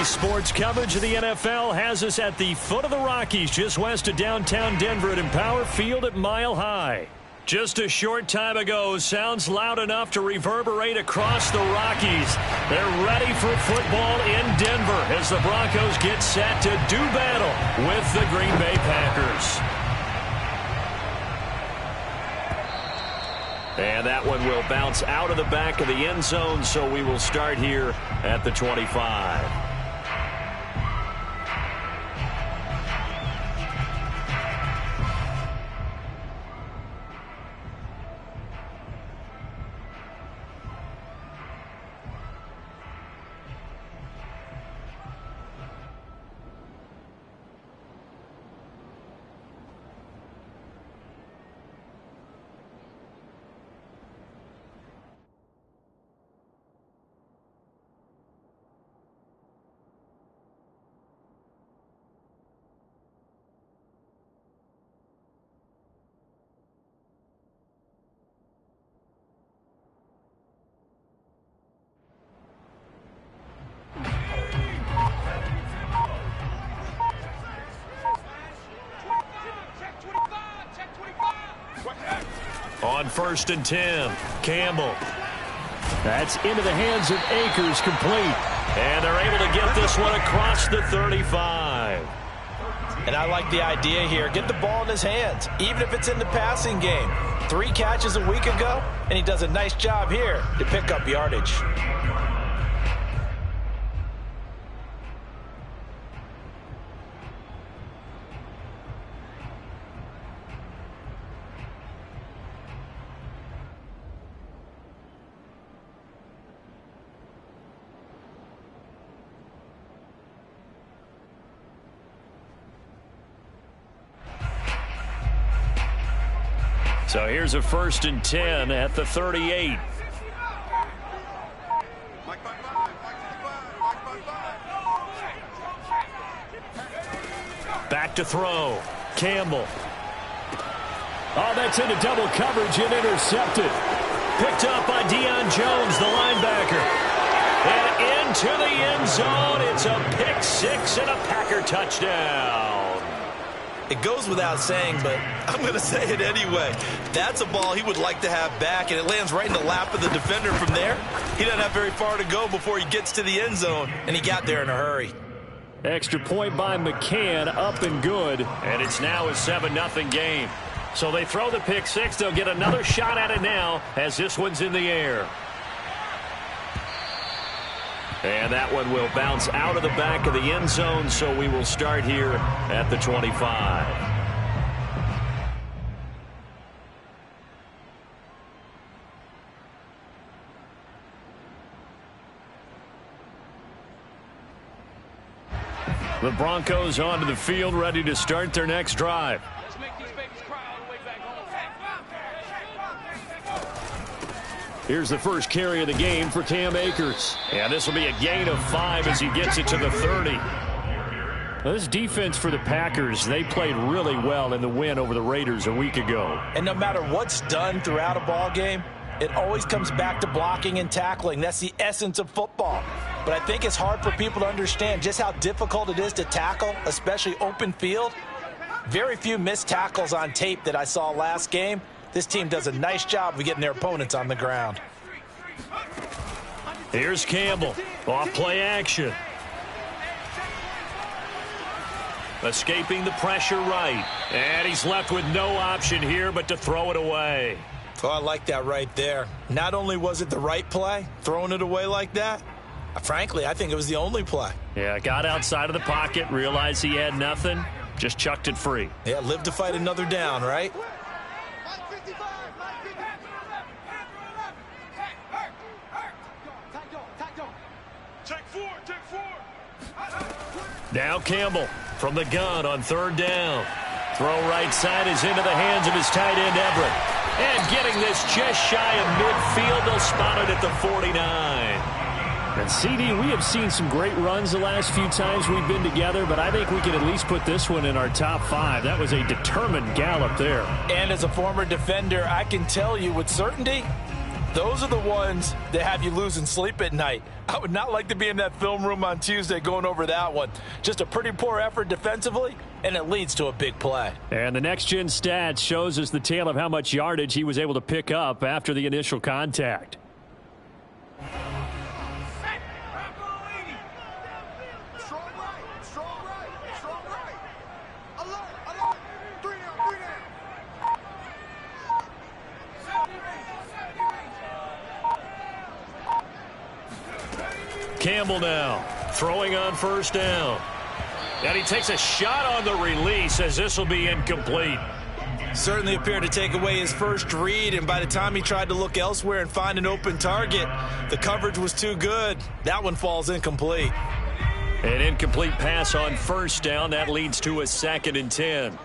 Sports coverage of the NFL has us at the foot of the Rockies, just west of downtown Denver at Empower Field at Mile High. Just a short time ago, sounds loud enough to reverberate across the Rockies. They're ready for football in Denver as the Broncos get set to do battle with the Green Bay Packers. And that one will bounce out of the back of the end zone, so we will start here at the 25. On 1st and 10, Campbell. That's into the hands of Akers, complete. And they're able to get this one across the 35. And I like the idea here. Get the ball in his hands, even if it's in the passing game. 3 catches a week ago, and he does a nice job here to pick up yardage. So here's a 1st and 10 at the 38. Back to throw. Campbell. Oh, that's into double coverage and intercepted. Picked up by Deion Jones, the linebacker. And into the end zone. It's a pick six and a Packer touchdown. It goes without saying, but I'm going to say it anyway. That's a ball he would like to have back, and it lands right in the lap of the defender from there. He doesn't have very far to go before he gets to the end zone, and he got there in a hurry. Extra point by McCann, up and good. And it's now a 7-0 game. So they throw the pick six. They'll get another shot at it now as this one's in the air. And that one will bounce out of the back of the end zone, so we will start here at the 25. The Broncos onto the field, ready to start their next drive. Here's the first carry of the game for Cam Akers. And this will be a gain of 5 as he gets it to the 30. Now, this defense for the Packers, they played really well in the win over the Raiders a week ago. And no matter what's done throughout a ball game, it always comes back to blocking and tackling. That's the essence of football. But I think it's hard for people to understand just how difficult it is to tackle, especially open field. Very few missed tackles on tape that I saw last game. This team does a nice job of getting their opponents on the ground. Here's Campbell. Off play action. Escaping the pressure right. And he's left with no option here but to throw it away. Oh, I like that right there. Not only was it the right play, throwing it away like that, frankly, I think it was the only play. Yeah, got outside of the pocket, realized he had nothing, just chucked it free. Yeah, live to fight another down, right? Now Campbell from the gun on 3rd down. Throw right side is into the hands of his tight end Everett. And getting this just shy of midfield, they'll spot it at the 49. And CD, we have seen some great runs the last few times we've been together, but I think we can at least put this one in our top 5. That was a determined gallop there. And as a former defender, I can tell you with certainty, Those are the ones that have you losing sleep at night. I would not like to be in that film room on Tuesday going over that one. Just a pretty poor effort defensively, and it leads to a big play. And the next-gen stats shows us the tale of how much yardage he was able to pick up after the initial contact. Campbell now throwing on first down. And he takes a shot on the release as this will be incomplete. Certainly appeared to take away his first read, and by the time he tried to look elsewhere and find an open target, the coverage was too good. That one falls incomplete. An incomplete pass on first down. That leads to a 2nd and 10.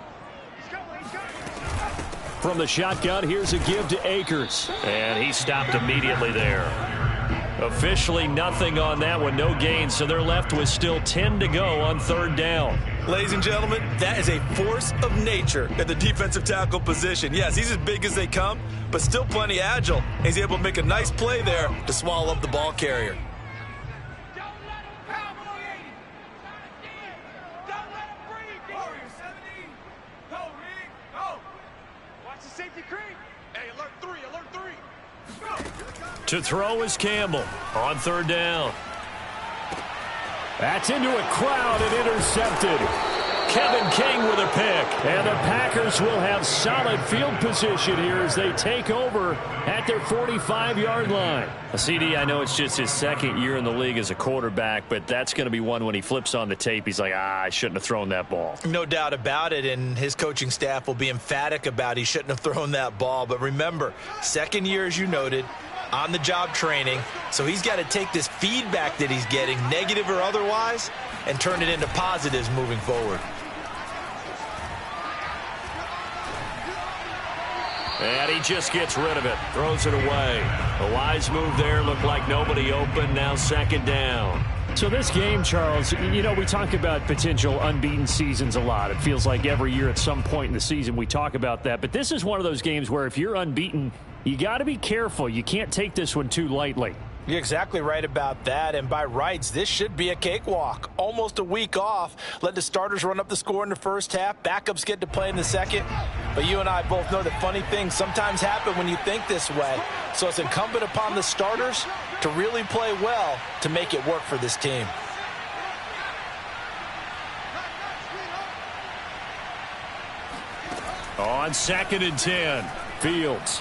From the shotgun, here's a give to Akers. And he stopped immediately there. Officially nothing on that one, no gain, so they're left with still 10 to go on 3rd down. Ladies and gentlemen, that is a force of nature at the defensive tackle position. Yes, he's as big as they come, but still plenty agile. He's able to make a nice play there to swallow up the ball carrier. To throw is Campbell on 3rd down. That's into a crowd and intercepted. Kevin King with a pick. And the Packers will have solid field position here as they take over at their 45-yard line. CD, I know it's just his 2nd year in the league as a quarterback, but that's going to be one when he flips on the tape. He's like, I shouldn't have thrown that ball. No doubt about it, and his coaching staff will be emphatic about he shouldn't have thrown that ball. But remember, 2nd year, as you noted, on-the-job training, so he's got to take this feedback that he's getting, negative or otherwise, and turn it into positives moving forward. And he just gets rid of it, throws it away. A wise move there, looked like nobody open, now 2nd down. So this game, Charles, you know, we talk about potential unbeaten seasons a lot. It feels like every year at some point in the season we talk about that. But this is one of those games where if you're unbeaten, you got to be careful. You can't take this one too lightly. You're exactly right about that, and by rights, this should be a cakewalk. Almost a week off. Let the starters run up the score in the first half. Backups get to play in the second. But you and I both know that funny things sometimes happen when you think this way. So it's incumbent upon the starters to really play well to make it work for this team. On 2nd and 10, Fields.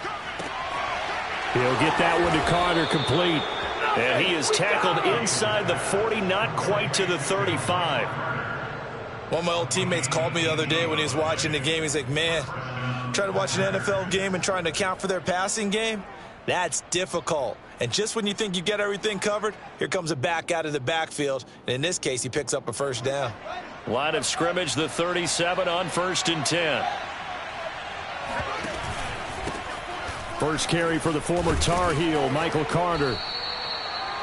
He'll get that one to Carter, complete. And he is tackled inside the 40, not quite to the 35. One of my old teammates called me the other day when he was watching the game. He's like, man, trying to watch an NFL game and trying to account for their passing game, that's difficult. And just when you think you get everything covered, here comes a back out of the backfield. And in this case, he picks up a 1st down. Line of scrimmage, the 37 on 1st and 10. First carry for the former Tar Heel, Michael Carter.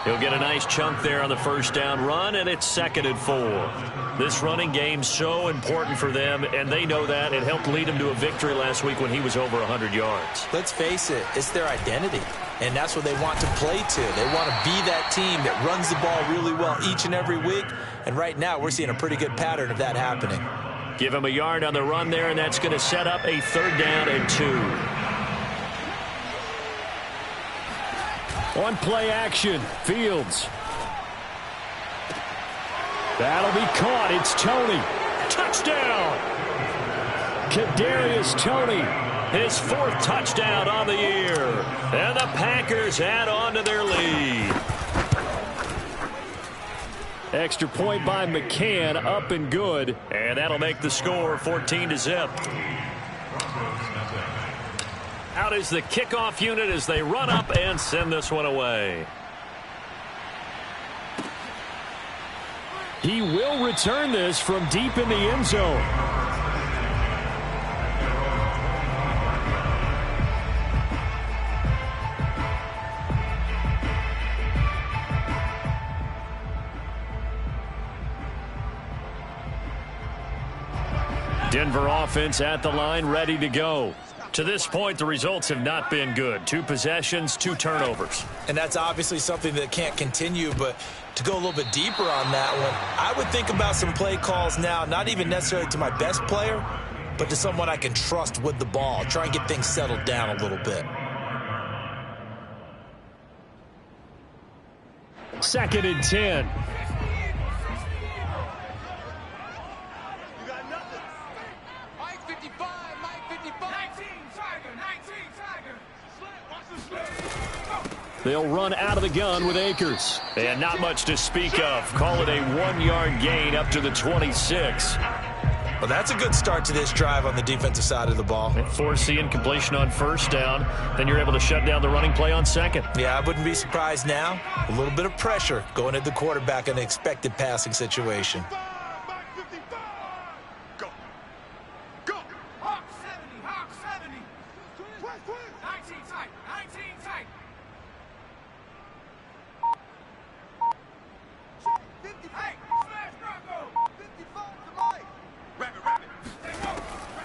He'll get a nice chunk there on the 1st down run, and it's 2nd and 4. This running game so important for them, and they know that. It helped lead them to a victory last week when he was over 100 yards. Let's face it, it's their identity, and that's what they want to play to. They want to be that team that runs the ball really well each and every week, and right now we're seeing a pretty good pattern of that happening. Give him a yard on the run there, and that's going to set up a 3rd down and 2. On play action, Fields. That'll be caught. It's Toney. Touchdown! Kadarius Toney, his 4th touchdown on the year. And the Packers add on to their lead. Extra point by McCann, up and good. And that'll make the score 14-0. Out is the kickoff unit as they run up and send this one away. He will return this from deep in the end zone. Denver offense at the line, ready to go. To this point, the results have not been good. 2 possessions, 2 turnovers. And that's obviously something that can't continue, but to go a little bit deeper on that one, I would think about some play calls now, not even necessarily to my best player, but to someone I can trust with the ball. Try and get things settled down a little bit. 2nd and 10. They'll run out of the gun with Akers. And not much to speak of. Call it a 1-yard gain up to the 26. Well, that's a good start to this drive on the defensive side of the ball. Force the incompletion on 1st down. Then you're able to shut down the running play on 2nd. Yeah, I wouldn't be surprised now. A little bit of pressure going at the quarterback in an expected passing situation.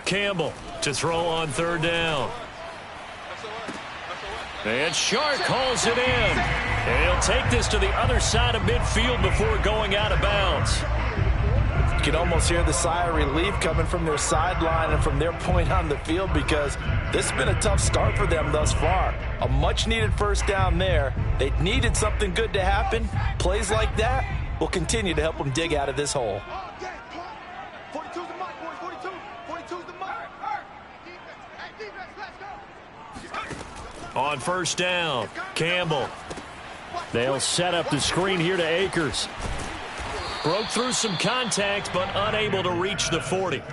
Campbell to throw on 3rd down. And Shark calls it in. And he'll take this to the other side of midfield before going out of bounds. You can almost hear the sigh of relief coming from their sideline and from their point on the field, because this has been a tough start for them thus far. A much-needed 1st down there. They needed something good to happen. Plays like that will continue to help them dig out of this hole. On 1st down, Campbell. They'll set up the screen here to Akers. Broke through some contact, but unable to reach the 40.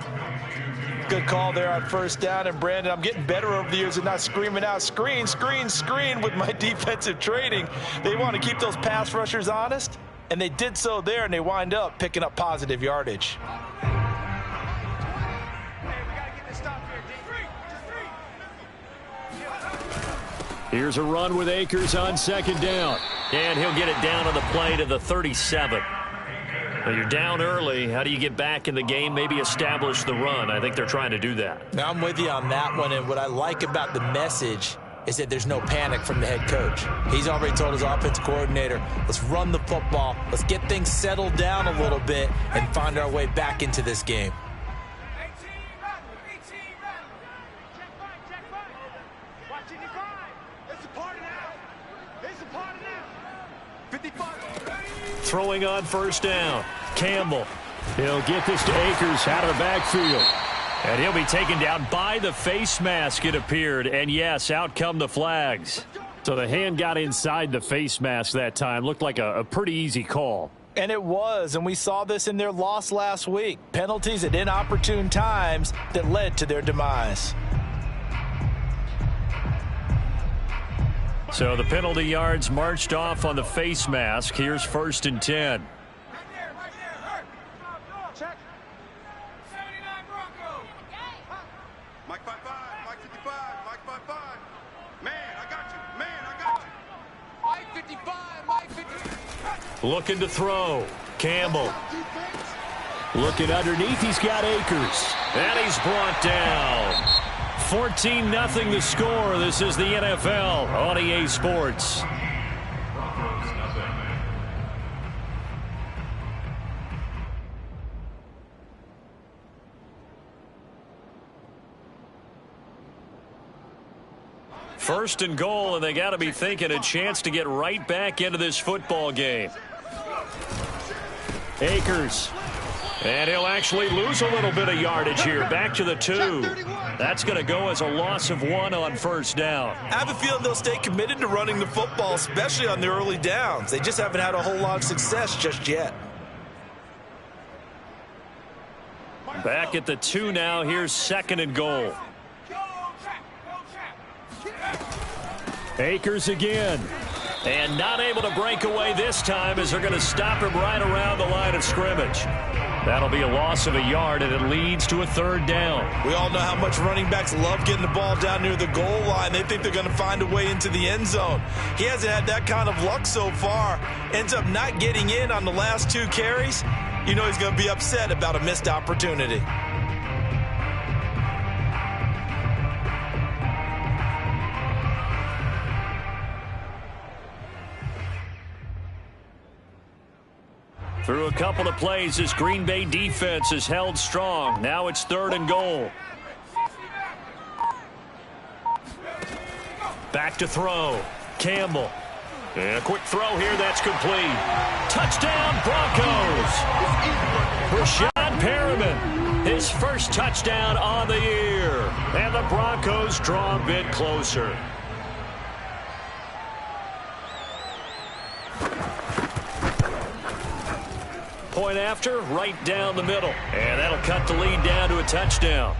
Good call there on 1st down. And, Brandon, I'm getting better over the years and not screaming out, screen, screen, screen with my defensive training. They want to keep those pass rushers honest, and they did so there, and they wind up picking up positive yardage. Here's a run with Akers on 2nd down. And he'll get it down on the play to the 37. Well, you're down early. How do you get back in the game, maybe establish the run? I think they're trying to do that. Now, I'm with you on that one, and what I like about the message is that there's no panic from the head coach. He's already told his offensive coordinator, let's run the football, let's get things settled down a little bit and find our way back into this game. Throwing on 1st down, Campbell. He'll get this to Akers out of the backfield. And he'll be taken down by the face mask, it appeared. And, yes, out come the flags. So the hand got inside the face mask that time. Looked like a pretty easy call. And it was, and we saw this in their loss last week. Penalties at inopportune times that led to their demise. So the penalty yards marched off on the face mask. Here's 1st and 10. Check. 79 Bronco. Mike 5-5, Mike 55, Mike 5-5. Man, I got you. Man, I got you. Mike 55, Mike 55. Looking to throw. Campbell. Looking underneath. He's got Akers. And he's brought down. 14-0 the score. This is the NFL on EA Sports. First and goal, and they got to be thinking a chance to get right back into this football game. Akers. And he'll actually lose a little bit of yardage here. Back to the 2. That's going to go as a loss of 1 on 1st down. I have a feeling they'll stay committed to running the football, especially on their early downs. They just haven't had a whole lot of success just yet. Back at the 2 now. Here's 2nd and goal. Akers again. And not able to break away this time as they're going to stop him right around the line of scrimmage. That'll be a loss of a yard, and it leads to a 3rd down. We all know how much running backs love getting the ball down near the goal line. They think they're going to find a way into the end zone. He hasn't had that kind of luck so far. Ends up not getting in on the last 2 carries. You know he's going to be upset about a missed opportunity. Through a couple of plays, this Green Bay defense is held strong. Now it's 3rd and goal. Back to throw. Campbell. And a quick throw here. That's complete. Touchdown, Broncos. Rashad Perriman, his first touchdown on the year. And the Broncos draw a bit closer. Point after, right down the middle. And that'll cut the lead down to a touchdown.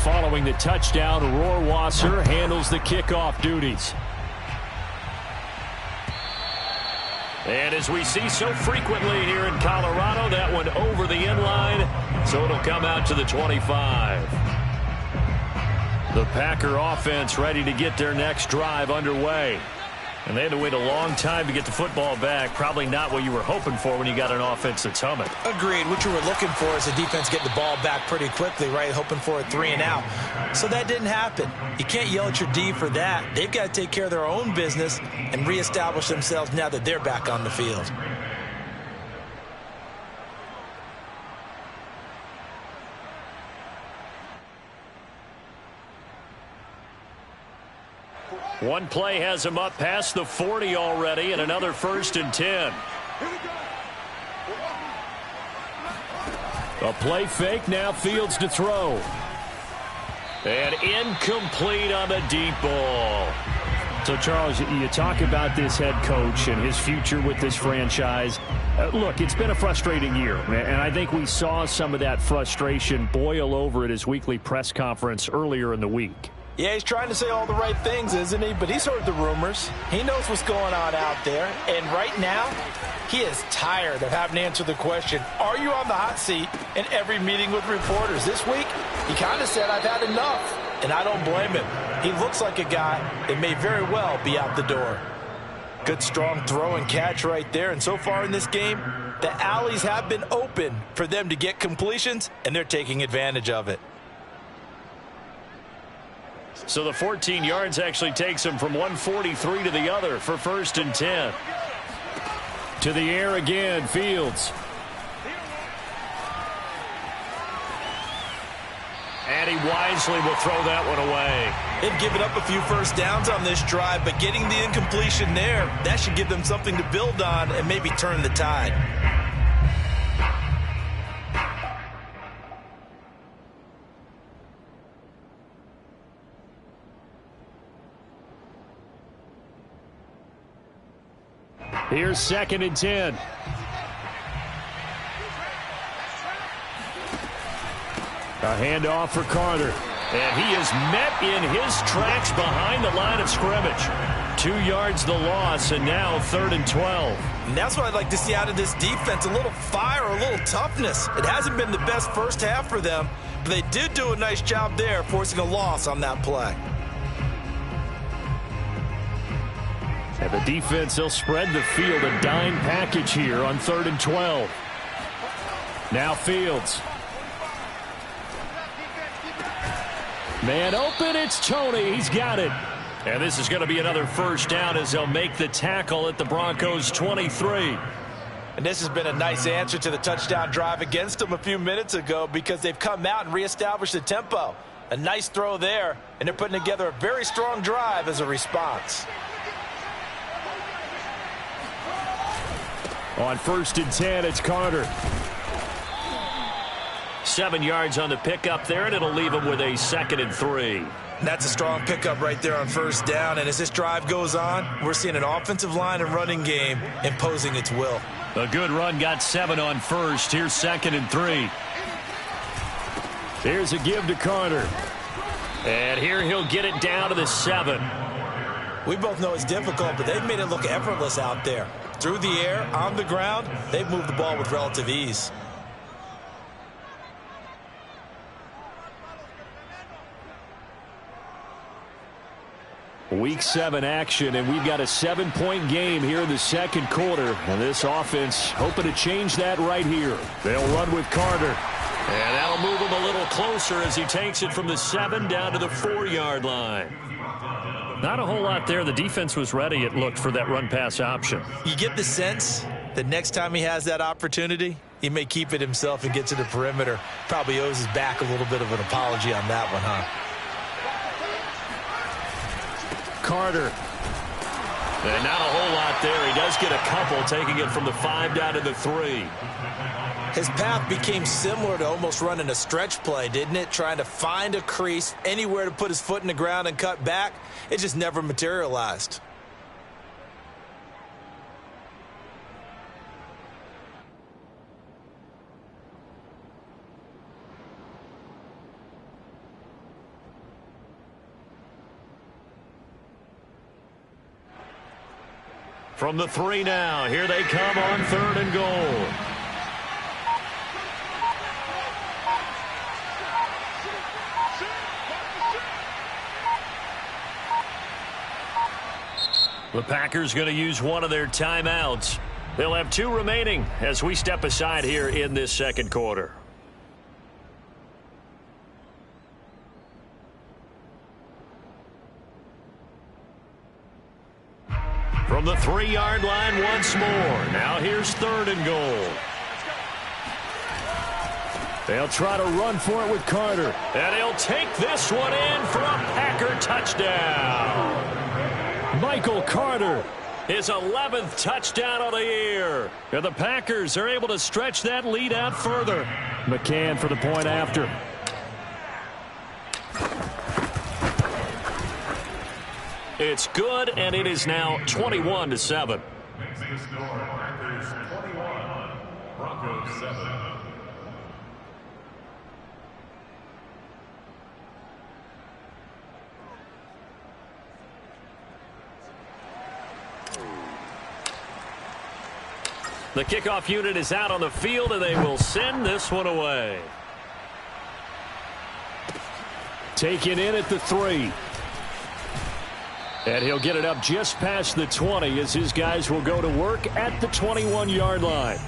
Following the touchdown, Rohrwasser handles the kickoff duties. And as we see so frequently here in Colorado, that one over the end line, so it'll come out to the 25. The Packer offense ready to get their next drive underway. And they had to wait a long time to get the football back. Probably not what you were hoping for when you got an offense that's humming. Agreed. What you were looking for is the defense getting the ball back pretty quickly, right? Hoping for a 3 and out. So that didn't happen. You can't yell at your D for that. They've got to take care of their own business and reestablish themselves now that they're back on the field. One play has him up past the 40 already, and another 1st and 10. A play fake, now Fields to throw. And incomplete on the deep ball. So, Charles, you talk about this head coach and his future with this franchise. Look, it's been a frustrating year, and I think we saw some of that frustration boil over at his weekly press conference earlier in the week. Yeah, he's trying to say all the right things, isn't he? But he's heard the rumors. He knows what's going on out there. And right now, he is tired of having to answer the question, are you on the hot seat in every meeting with reporters? This week, he kind of said, I've had enough. And I don't blame him. He looks like a guy that may very well be out the door. Good, strong throw and catch right there. And so far in this game, the alleys have been open for them to get completions, and they're taking advantage of it. So the 14 yards actually takes him from 143 to the other for 1st and 10. To the air again, Fields. And he wisely will throw that one away. They've given up a few first downs on this drive, but getting the incompletion there, that should give them something to build on and maybe turn the tide. Here's 2nd and 10. A handoff for Carter. And he is met in his tracks behind the line of scrimmage. 2 yards the loss, and now 3rd and 12. And that's what I'd like to see out of this defense, a little fire, a little toughness. It hasn't been the best first half for them, but they did do a nice job there, forcing a loss on that play. And the defense, they'll spread the field, a dime package here on 3rd and 12. Now Fields. Man open, it's Tony. He's got it. And this is going to be another first down as they'll make the tackle at the Broncos' 23. And this has been a nice answer to the touchdown drive against them a few minutes ago because they've come out and reestablished the tempo. A nice throw there, and they're putting together a very strong drive as a response. On 1st and 10, it's Carter. 7 yards on the pickup there, and it'll leave him with a 2nd and 3. And that's a strong pickup right there on first down. And as this drive goes on, we're seeing an offensive line and running game imposing its will. A good run, got 7 on first. Here's 2nd and 3. Here's a give to Carter. And here he'll get it down to the 7. We both know it's difficult, but they've made it look effortless out there. Through the air, on the ground, they've moved the ball with relative ease. Week 7 action, and we've got a 7-point game here in the second quarter. And this offense hoping to change that right here. They'll run with Carter. And that'll move him a little closer as he takes it from the 7 down to the 4-yard line. Not a whole lot there. The defense was ready, it looked, for that run-pass option. You get the sense that next time he has that opportunity, he may keep it himself and get to the perimeter. Probably owes his back a little bit of an apology on that one, huh? Carter. And not a whole lot there. He does get a couple, taking it from the 5 down to the 3. His path became similar to almost running a stretch play, didn't it? Trying to find a crease, anywhere to put his foot in the ground and cut back. It just never materialized. From the 3 now, here they come on 3rd and goal. The Packers going to use one of their timeouts. They'll have 2 remaining as we step aside here in this second quarter. From the 3-yard line once more. Now here's 3rd and goal. They'll try to run for it with Carter. And he'll take this one in for a Packer touchdown. Michael Carter, his 11th touchdown of the year. And the Packers are able to stretch that lead out further. McCann for the point after. It's good, and it is now 21-7. Makes the score Packers 21, Broncos 7. The kickoff unit is out on the field, and they will send this one away. Taken in at the 3. And he'll get it up just past the 20 as his guys will go to work at the 21-yard line.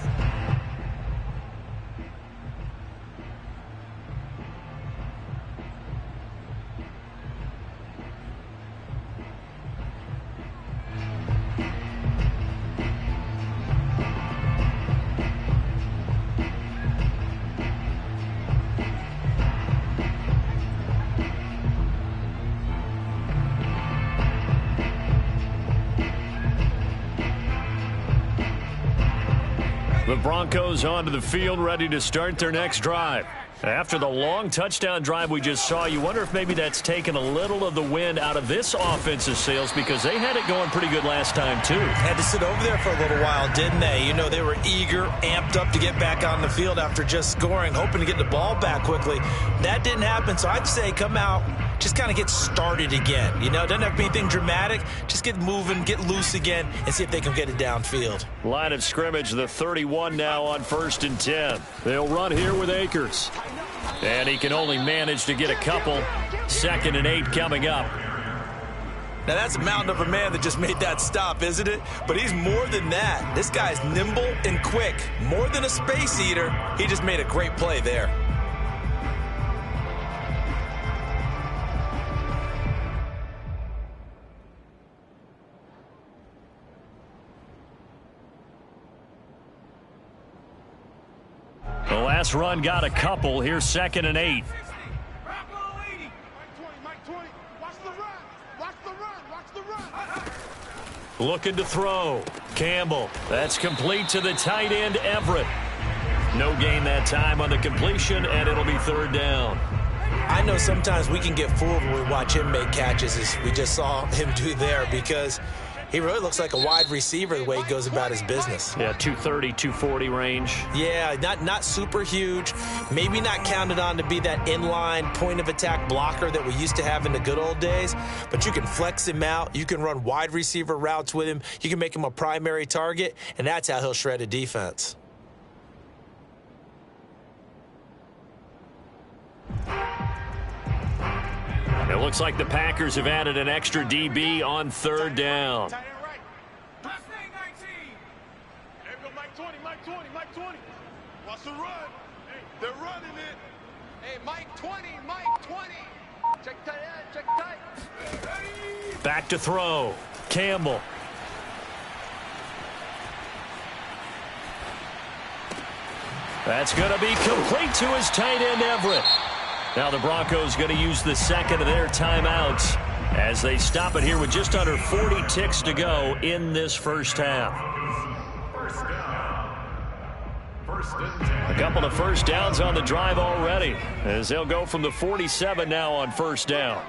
The Broncos onto the field, ready to start their next drive. After the long touchdown drive we just saw, you wonder if maybe that's taken a little of the wind out of this offense's sails, because they had it going pretty good last time, too. Had to sit over there for a little while, didn't they? You know, they were eager, amped up to get back on the field after just scoring, hoping to get the ball back quickly. That didn't happen, so I'd say come out, just kind of get started again. You know, it doesn't have to be anything dramatic. Just get moving, get loose again, and see if they can get it downfield. Line of scrimmage, the 31 now on 1st and 10. They'll run here with Akers. And he can only manage to get a couple. 2nd and 8 coming up. Now, that's a mountain of a man that just made that stop, isn't it? But he's more than that. This guy's nimble and quick. More than a space eater. He just made a great play there. The last run got a couple. Here's 2nd and 8. Looking to throw. Campbell. That's complete to the tight end, Everett. No gain that time on the completion, and it'll be 3rd down. I know sometimes we can get fooled when we watch him make catches, as we just saw him do there, because he really looks like a wide receiver the way he goes about his business. Yeah, 230, 240 range. Yeah, not super huge. Maybe not counted on to be that inline point-of-attack blocker that we used to have in the good old days. But you can flex him out. You can run wide receiver routes with him. You can make him a primary target, and that's how he'll shred a defense. They'll looks like the Packers have added an extra DB on third down. Tight end right. Last thing, 19. There we go, Mike 20, Mike 20, Mike 20. Watch the run. Hey, they're running it. Hey, Mike 20, Mike 20. Check tight end, check tight. Back to throw. Campbell. That's going to be complete to his tight end, Everett. Now the Broncos going to use the second of their timeouts as they stop it here with just under 40 ticks to go in this first half. A couple of first downs on the drive already as they'll go from the 47 now on first down.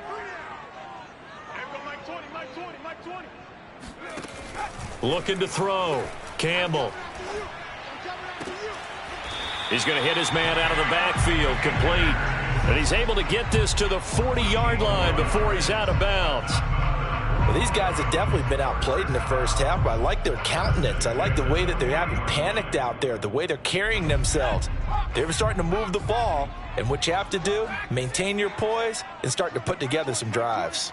Looking to throw. Campbell. He's going to hit his man out of the backfield, complete. And he's able to get this to the 40-yard line before he's out of bounds. Well, these guys have definitely been outplayed in the first half, but I like their countenance. I like the way that they haven't panicked out there, the way they're carrying themselves. They're starting to move the ball, and what you have to do, maintain your poise and start to put together some drives.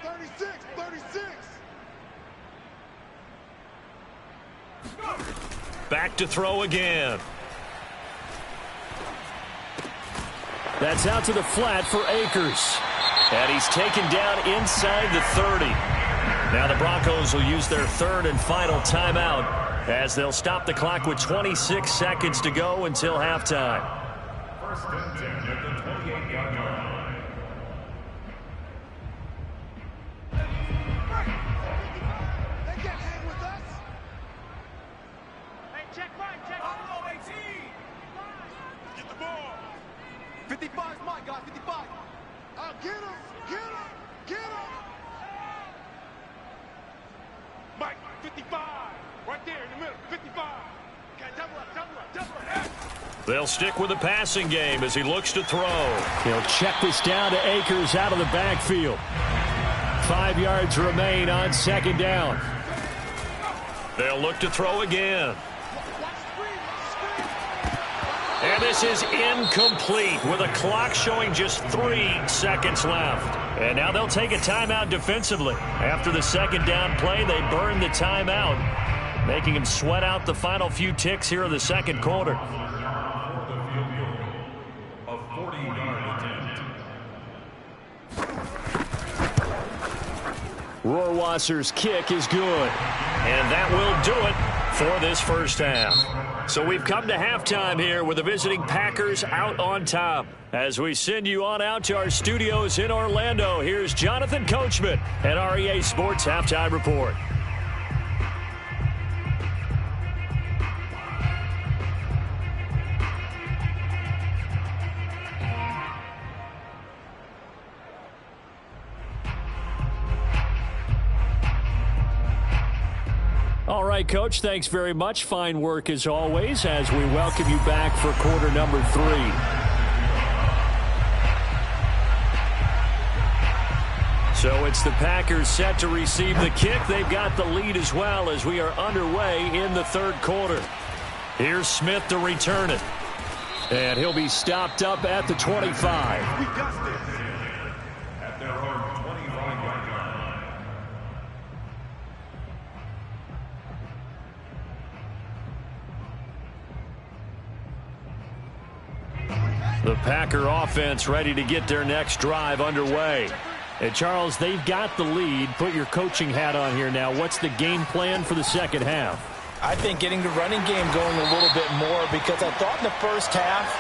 36, 36. Back to throw again. That's out to the flat for Akers. And he's taken down inside the 30. Now the Broncos will use their third and final timeout as they'll stop the clock with 26 seconds to go until halftime. First and 10 at the 28-yard line. They can't hang with us. Hey, check right, check. Oh, 18. Get the ball. 55 is mine, guys. 55. Get him. Get him. Get him. Mike, 55. Right there in the middle. 55. Okay, double up, double up, double up. They'll stick with the passing game as he looks to throw. He'll check this down to Akers out of the backfield. 5 yards remain on second down. They'll look to throw again. And this is incomplete with a clock showing just 3 seconds left. And now they'll take a timeout defensively. After the second down play, they burn the timeout, making him sweat out the final few ticks here in the second quarter. A 40-yard attempt. Rohrwasser's kick is good. And that will do it for this first half. So we've come to halftime here with the visiting Packers out on top. As we send you on out to our studios in Orlando, here's Jonathan Coachman at REA Sports Halftime Report. All right, Coach, thanks very much. Fine work as always as we welcome you back for quarter number 3. So it's the Packers set to receive the kick. They've got the lead as well as we are underway in the third quarter. Here's Smith to return it. And he'll be stopped up at the 25. We got this. At their own 25-yard line. The Packer offense ready to get their next drive underway. And Charles, they've got the lead. Put your coaching hat on here now. What's the game plan for the second half? I think getting the running game going a little bit more, because I thought in the first half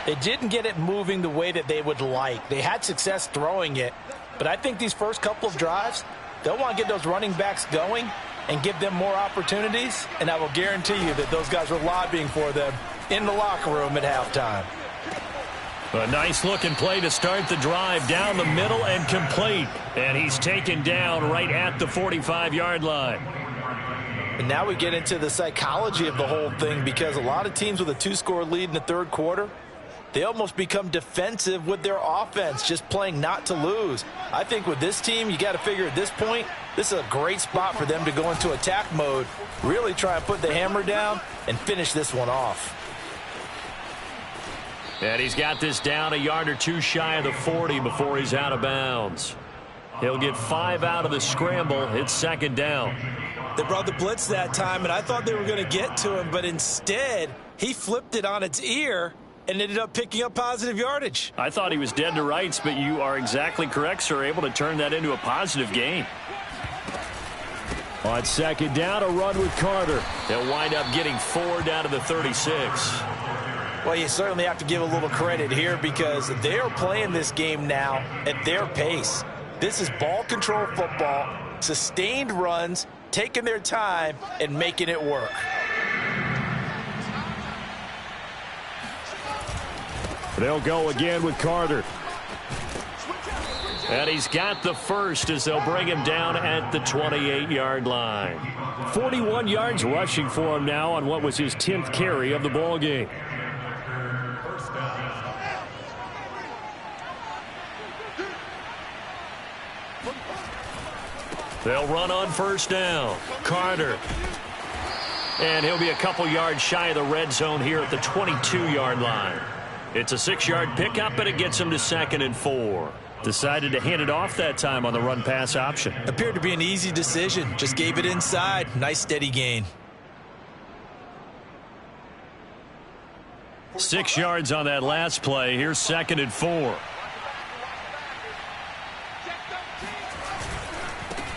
they didn't get it moving the way that they would like. They had success throwing it, but I think these first couple of drives, they'll want to get those running backs going and give them more opportunities, and I will guarantee you that those guys were lobbying for them in the locker room at halftime. A nice-looking play to start the drive down the middle and complete. And he's taken down right at the 45-yard line. And now we get into the psychology of the whole thing, because a lot of teams with a 2-score lead in the third quarter, they almost become defensive with their offense, just playing not to lose. I think with this team, you got to figure at this point, this is a great spot for them to go into attack mode, really try and put the hammer down and finish this one off. And he's got this down a yard or two shy of the 40 before he's out of bounds. He'll get 5 out of the scramble. It's second down. They brought the blitz that time, and I thought they were going to get to him, but instead he flipped it on its ear and ended up picking up positive yardage. I thought he was dead to rights, but you are exactly correct, sir. Able to turn that into a positive gain. On second down, a run with Carter. They'll wind up getting 4 down to the 36. Well, you certainly have to give a little credit here because they are playing this game now at their pace. This is ball control football, sustained runs, taking their time and making it work. They'll go again with Carter. And he's got the first as they'll bring him down at the 28-yard line. 41 yards rushing for him now on what was his 10th carry of the ball game. They'll run on first down. Carter. And he'll be a couple yards shy of the red zone here at the 22-yard line. It's a 6-yard pickup, and it gets him to 2nd and 4. Decided to hand it off that time on the run-pass option. Appeared to be an easy decision. Just gave it inside. Nice steady gain. 6 yards on that last play. Here's 2nd and 4.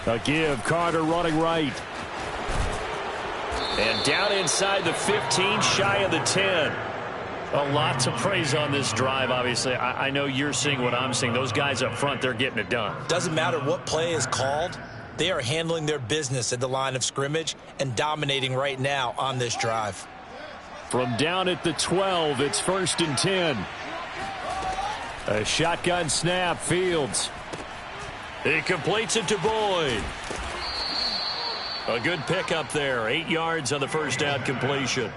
A give. Carter running right. And down inside the 15, shy of the 10. A lot to praise on this drive, obviously. I know you're seeing what I'm seeing. Those guys up front, they're getting it done. Doesn't matter what play is called. They are handling their business at the line of scrimmage and dominating right now on this drive. From down at the 12, it's 1st and 10. A shotgun snap, Fields. He completes it to Boyd. A good pickup there. 8 yards on the first down completion.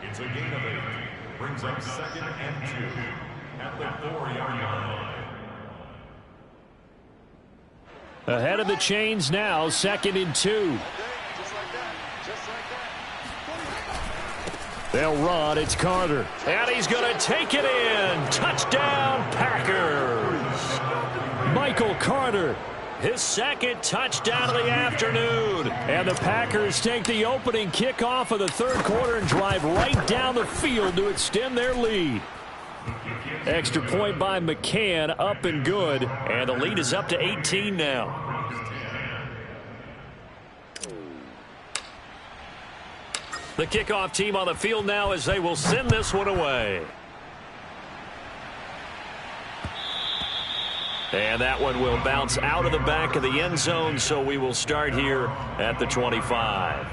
It's a gain of 8. Brings up 2nd and 2 at the 4-yard line. Ahead of the chains now, 2nd and 2. They'll run. It's Carter. And he's going to take it in. Touchdown, Packers. Michael Carter. His 2nd touchdown of the afternoon. And the Packers take the opening kickoff of the 3rd quarter and drive right down the field to extend their lead. Extra point by McCann, up and good. And the lead is up to 18 now. The kickoff team on the field now as they will send this one away. And that one will bounce out of the back of the end zone, so we will start here at the 25.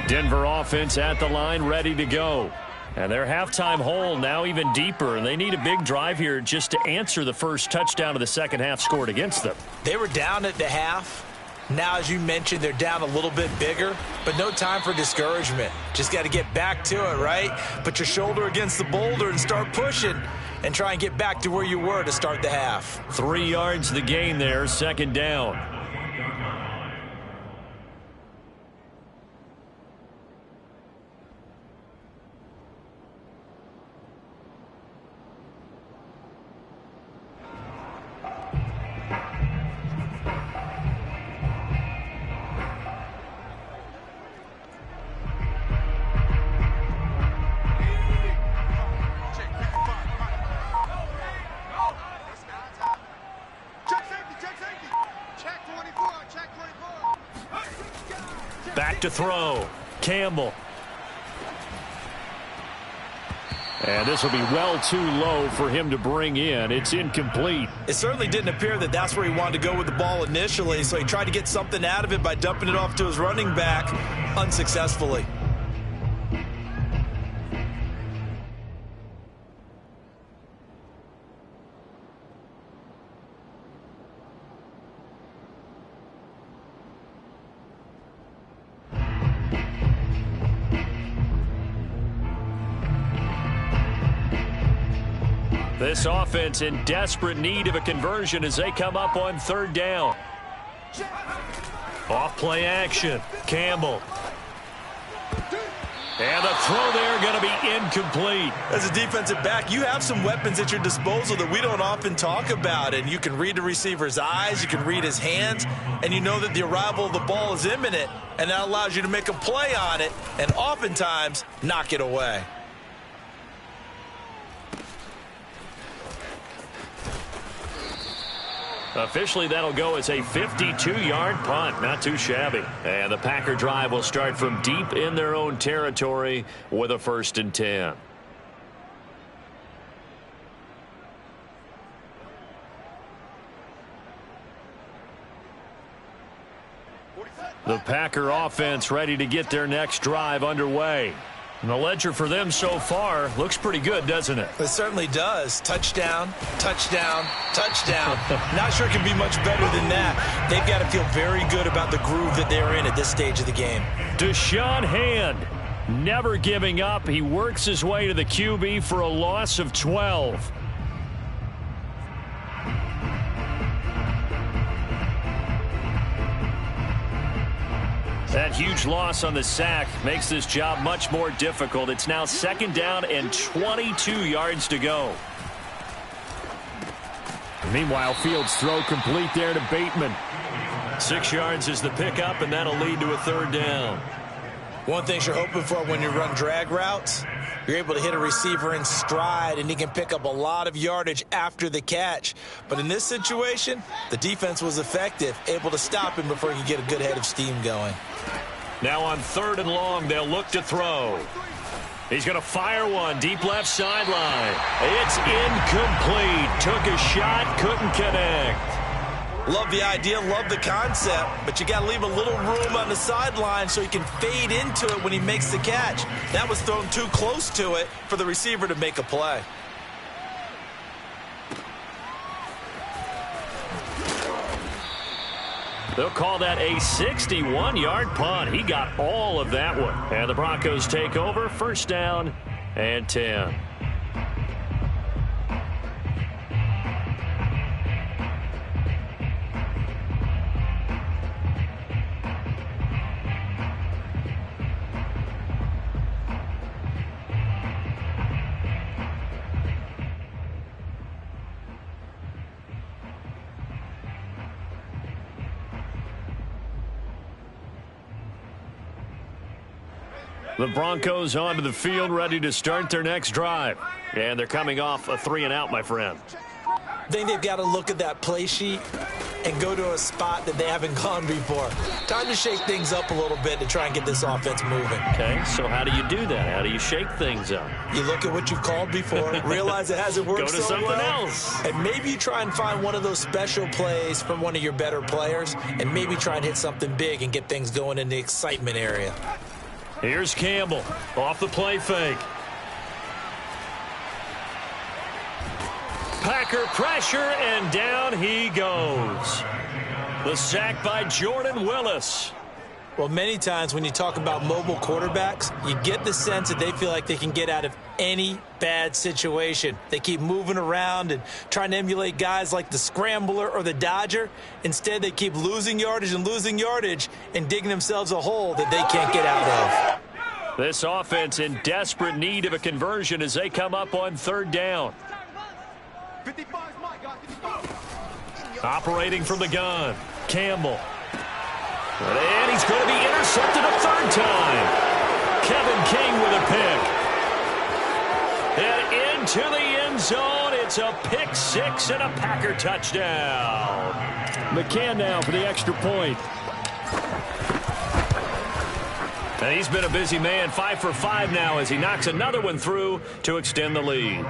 Denver offense at the line, ready to go. And their halftime hole now even deeper, and they need a big drive here just to answer the first touchdown of the second half scored against them. They were down at the half. Now, as you mentioned, they're down a little bit bigger, but no time for discouragement. Just got to get back to it, right? Put your shoulder against the boulder and start pushing and try and get back to where you were to start the half. 3 yards the gain there, 2nd down. Back to throw. Campbell. And this will be well too low for him to bring in. It's incomplete. It certainly didn't appear that that's where he wanted to go with the ball initially, so he tried to get something out of it by dumping it off to his running back unsuccessfully. This offense in desperate need of a conversion as they come up on third down. Off play action. Campbell. And the throw there going to be incomplete. As a defensive back, you have some weapons at your disposal that we don't often talk about. And you can read the receiver's eyes, you can read his hands, and you know that the arrival of the ball is imminent. And that allows you to make a play on it and oftentimes knock it away. Officially, that'll go as a 52-yard punt. Not too shabby. And the Packer drive will start from deep in their own territory with a 1st and 10. The Packer offense ready to get their next drive underway. And the ledger for them so far looks pretty good, doesn't it? It certainly does. Touchdown, touchdown, touchdown. Not sure it can be much better than that. They've got to feel very good about the groove that they're in at this stage of the game. Deshaun Hand, never giving up. He works his way to the QB for a loss of 12. That huge loss on the sack makes this job much more difficult. It's now 2nd down and 22 yards to go. Meanwhile, Fields' throw complete there to Bateman. 6 yards is the pickup, and that'll lead to a 3rd down. One thing you're hoping for when you run drag routes, you're able to hit a receiver in stride, and he can pick up a lot of yardage after the catch. But in this situation, the defense was effective, able to stop him before he could get a good head of steam going. Now on 3rd and long, they'll look to throw. He's going to fire one deep left sideline. It's incomplete. Took a shot, couldn't connect. Love the idea, love the concept, but you got to leave a little room on the sideline so he can fade into it when he makes the catch. That was thrown too close to it for the receiver to make a play. They'll call that a 61-yard punt. He got all of that one. And the Broncos take over, 1st down and 10. The Broncos onto the field, ready to start their next drive. And they're coming off a 3-and-out, my friend. I think they've got to look at that play sheet and go to a spot that they haven't gone before. Time to shake things up a little bit to try and get this offense moving. Okay, so how do you do that? How do you shake things up? You look at what you've called before, realize it hasn't worked so well. Go to something else. And maybe you try and find one of those special plays from one of your better players, and maybe try and hit something big and get things going in the excitement area. Here's Campbell off the play fake. Packer pressure, and down he goes. The sack by Jordan Willis. Well, many times when you talk about mobile quarterbacks, you get the sense that they feel like they can get out of any bad situation. They keep moving around and trying to emulate guys like the Scrambler or the Dodger. Instead, they keep losing yardage and digging themselves a hole that they can't get out of. This offense in desperate need of a conversion as they come up on 3rd down. Operating from the gun, Campbell. And he's going to be intercepted a 3rd time. Kevin King with a pick. And into the end zone, it's a pick 6 and a Packer touchdown. McCann now for the extra point. And he's been a busy man, 5 for 5 now as he knocks another one through to extend the lead.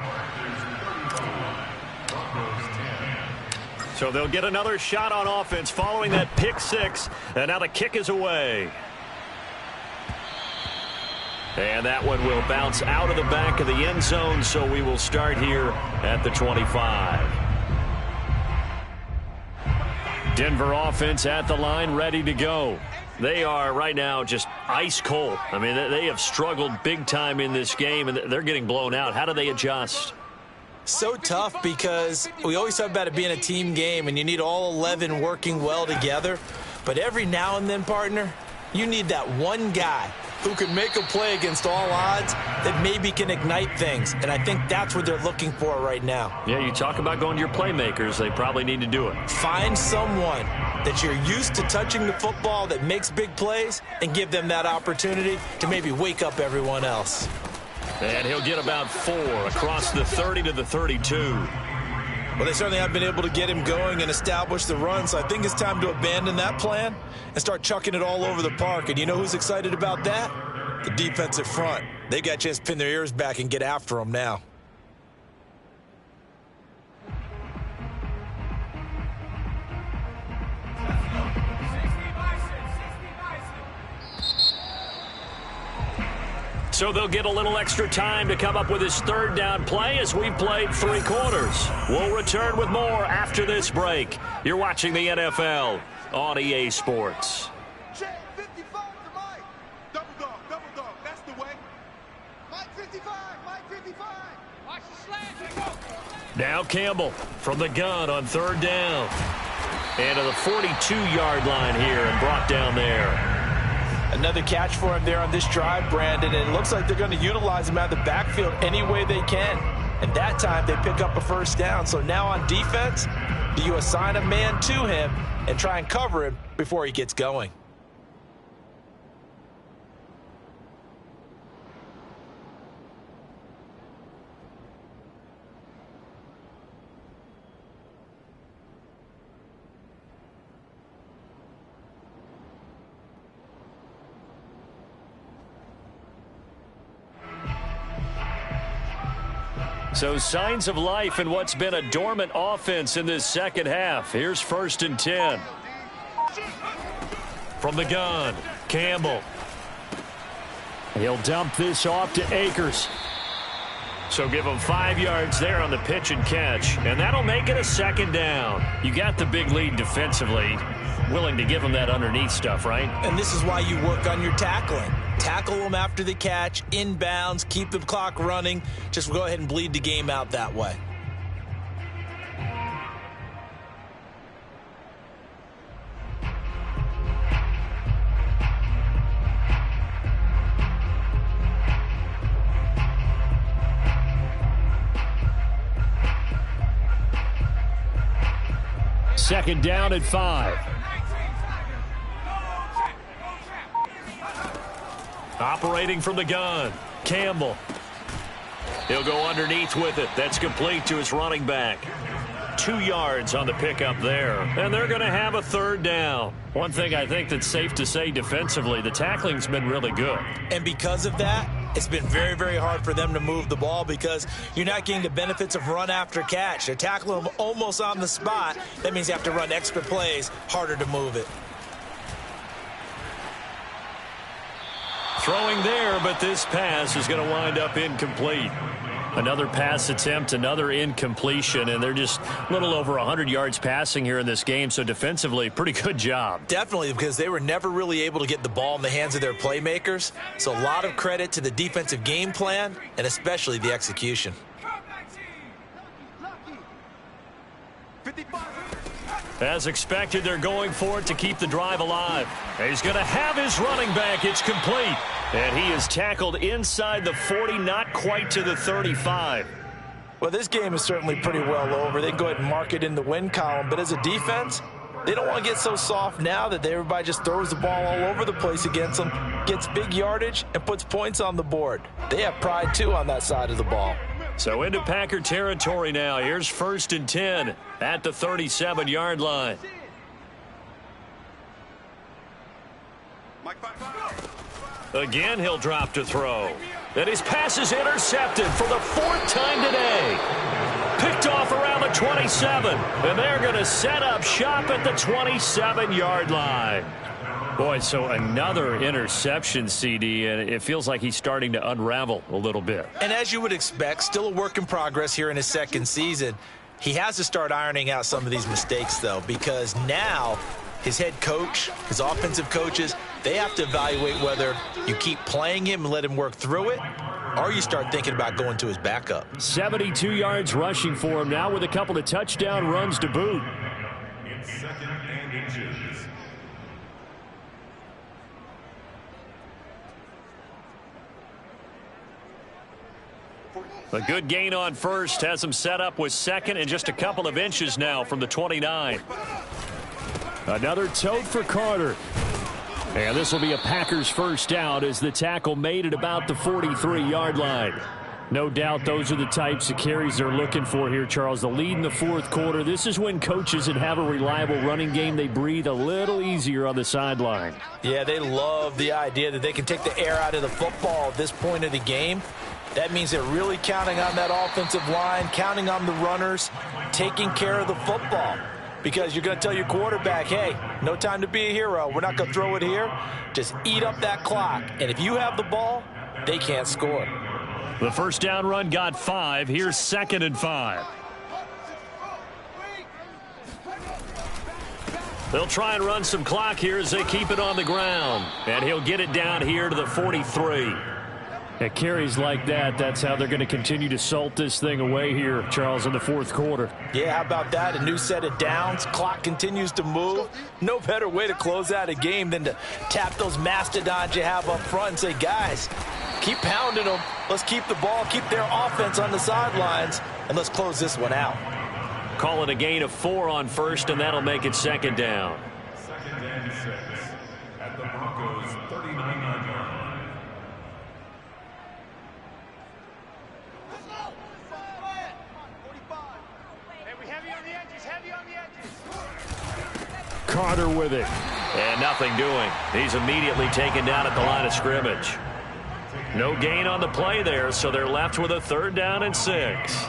So they'll get another shot on offense following that pick 6, and now the kick is away. And that one will bounce out of the back of the end zone, so we will start here at the 25. Denver offense at the line, ready to go. They are right now just ice cold. I mean, they have struggled big time in this game, and they're getting blown out. How do they adjust? So tough because we always talk about it being a team game and you need all 11 working well together. But every now and then, partner, you need that one guy who can make a play against all odds that maybe can ignite things. And I think that's what they're looking for right now. Yeah, you talk about going to your playmakers. They probably need to do it. Find someone that you're used to touching the football that makes big plays and give them that opportunity to maybe wake up everyone else. And he'll get about 4 across the 30 to the 32. Well, they certainly have been able to get him going and establish the run, so I think it's time to abandon that plan and start chucking it all over the park. And you know who's excited about that? The defensive front. They got a chance to pin their ears back and get after him now. So they'll get a little extra time to come up with his third down play as we've played 3 quarters. We'll return with more after this break. You're watching the NFL on EA Sports. Check 55 to Mike. Double dog, that's the way. Mike 55, Mike 55. Watch the slant, go. Now Campbell from the gun on 3rd down. And to the 42-yard line here and brought down there. Another catch for him there on this drive, Brandon, and it looks like they're going to utilize him out of the backfield any way they can. And that time they pick up a 1st down. So now on defense, do you assign a man to him and try and cover him before he gets going? So signs of life in what's been a dormant offense in this second half. Here's 1st and 10. From the gun, Campbell. He'll dump this off to Akers. So give him 5 yards there on the pitch and catch. And that'll make it a 2nd down. You got the big lead defensively. Willing to give him that underneath stuff, right? And this is why you work on your tackling. Tackle them after the catch, inbounds, keep the clock running. Just go ahead and bleed the game out that way. Second down at 5. Operating from the gun, Campbell. He'll go underneath with it. That's complete to his running back. 2 yards on the pickup there. And they're going to have a 3rd down. One thing I think that's safe to say defensively, the tackling's been really good. And because of that, it's been very, very hard for them to move the ball because you're not getting the benefits of run after catch. They're tackling them almost on the spot. That means you have to run extra plays, harder to move it. Throwing there, but this pass is going to wind up incomplete. Another pass attempt, another incompletion, and they're just a little over 100 yards passing here in this game, so defensively, pretty good job. Definitely, because they were never really able to get the ball in the hands of their playmakers, so a lot of credit to the defensive game plan, and especially the execution. As expected, they're going for it to keep the drive alive. He's going to have his running back. It's complete. And he is tackled inside the 40, not quite to the 35. Well, this game is certainly pretty well over. They can go ahead and mark it in the win column. But as a defense, they don't want to get so soft now that everybody just throws the ball all over the place against them, gets big yardage, and puts points on the board. They have pride, too, on that side of the ball. So into Packer territory now. Here's 1st and 10 at the 37-yard line. Again, he'll drop to throw. And his pass is intercepted for the 4th time today. Picked off around the 27. And they're going to set up shop at the 27-yard line. Boy, so another interception, CD, and it feels like he's starting to unravel a little bit. And as you would expect, still a work in progress here in his 2nd season. He has to start ironing out some of these mistakes, though, because now his head coach, his offensive coaches, They have to evaluate whether you keep playing him and let him work through it, or you start thinking about going to his backup. 72 yards rushing for him now with a couple of touchdown runs to boot. It's 2nd and inches. A good gain on first has him set up with 2nd and just a couple of inches now from the 29. Another tote for Carter. And this will be a Packers first down as the tackle made it about the 43-yard line. No doubt those are the types of carries they're looking for here, Charles. The lead in the fourth quarter. This is when coaches that have a reliable running game, they breathe a little easier on the sideline. Yeah, they love the idea that they can take the air out of the football at this point of the game. That means they're really counting on that offensive line, counting on the runners, taking care of the football. Because you're going to tell your quarterback, hey, no time to be a hero. We're not going to throw it here. Just eat up that clock. And if you have the ball, they can't score. The first down run got 5. Here's 2nd and 5. They'll try and run some clock here as they keep it on the ground. And he'll get it down here to the 43. At carries like that, that's how they're going to continue to salt this thing away here, Charles, in the fourth quarter. Yeah, how about that? A new set of downs. Clock continues to move. No better way to close out a game than to tap those mastodons you have up front and say, guys, keep pounding them. Let's keep the ball, keep their offense on the sidelines, and let's close this one out. Call it a gain of 4 on first, and that'll make it 2nd down. 2nd and 6 at the Broncos' 39-yard line. Carter with it. And nothing doing. He's immediately taken down at the line of scrimmage. No gain on the play there, so they're left with a 3rd down and 6.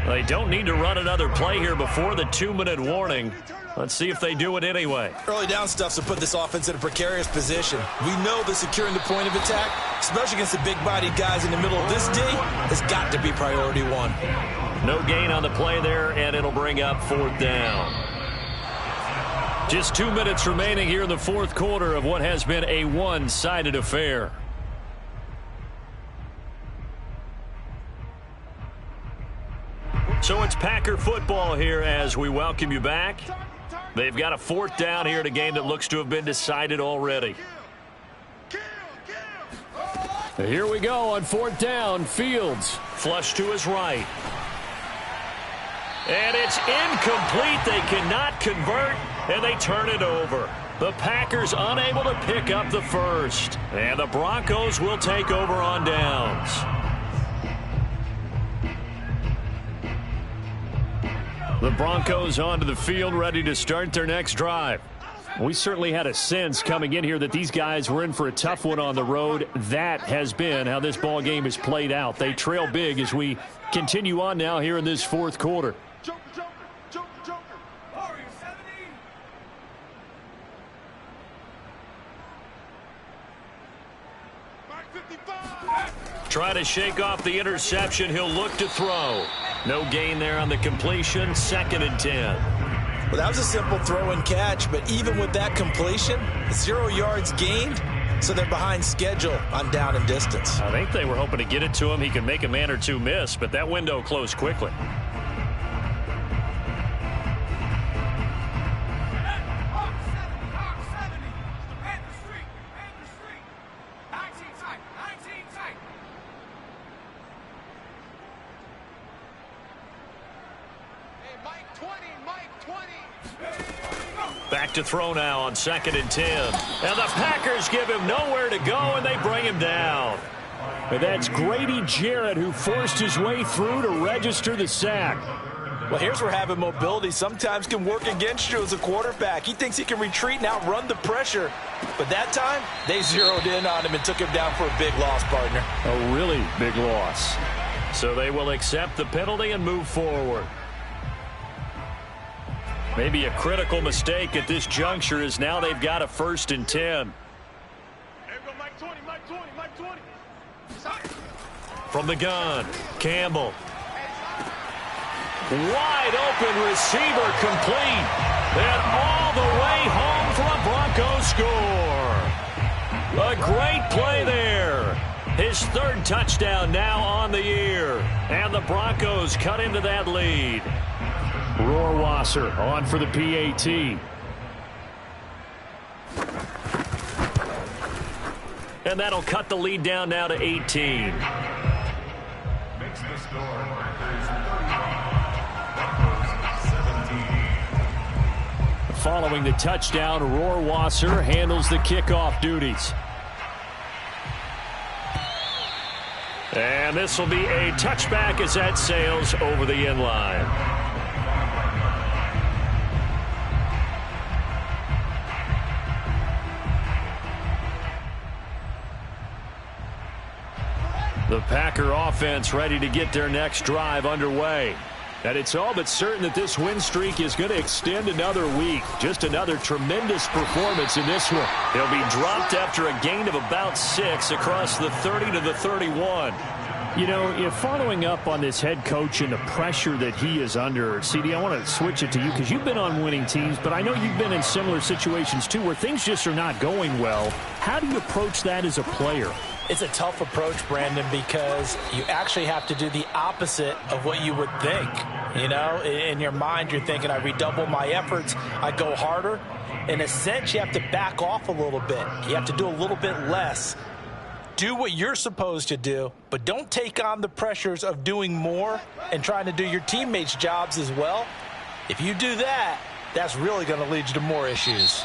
They don't need to run another play here before the 2-minute warning. Let's see if they do it anyway. Early down stuff's to put this offense in a precarious position. We know that securing the point of attack, especially against the big-bodied guys in the middle of this D, has got to be priority 1. No gain on the play there, and it'll bring up 4th down. Just 2 minutes remaining here in the fourth quarter of what has been a one-sided affair. So it's Packer football here as we welcome you back. They've got a 4th down here in a game that looks to have been decided already. Here we go on 4th down. Fields flush to his right. And it's incomplete. They cannot convert, and they turn it over. The Packers unable to pick up the first. And the Broncos will take over on downs. The Broncos onto the field, ready to start their next drive. We certainly had a sense coming in here that these guys were in for a tough one on the road. That has been how this ball game is played out. They trail big as we continue on now here in this fourth quarter. Try to shake off the interception. He'll look to throw. No gain there on the completion. 2nd and 10. Well, that was a simple throw and catch, but even with that completion, 0 yards gained, so they're behind schedule on down and distance. I think they were hoping to get it to him. He could make a man or two miss, but that window closed quickly. Back to throw now on 2nd and 10. And the Packers give him nowhere to go, and they bring him down. And that's Grady Jarrett who forced his way through to register the sack. Well, here's where having mobility sometimes can work against you as a quarterback. He thinks he can retreat and outrun the pressure. But that time, they zeroed in on him and took him down for a big loss, partner. A really big loss. So they will accept the penalty and move forward. Maybe a critical mistake at this juncture is now they've got a 1st and 10. There we go, Mike 20, Mike 20, Mike 20. From the gun, Campbell. Wide open receiver complete. And all the way home for a Broncos score. A great play there. His third touchdown now on the year. And the Broncos cut into that lead. Rohrwasser on for the PAT. And that'll cut the lead down now to 18. Makes the score. Broncos 17. Following the touchdown, Rohrwasser handles the kickoff duties. And this will be a touchback as that sails over the end line. The Packer offense ready to get their next drive underway. And it's all but certain that this win streak is going to extend another week. Just another tremendous performance in this one. They'll be dropped after a gain of about 6 across the 30 to the 31. You know, following up on this head coach and the pressure that he is under, CD, I want to switch it to you because you've been on winning teams, but I know you've been in similar situations too where things just are not going well. How do you approach that as a player? It's a tough approach, Brandon, because you actually have to do the opposite of what you would think. You know, in your mind, you're thinking, I redouble my efforts, I go harder. In a sense, you have to back off a little bit. You have to do a little bit less. Do what you're supposed to do, but don't take on the pressures of doing more and trying to do your teammates' jobs as well. If you do that, that's really going to lead you to more issues.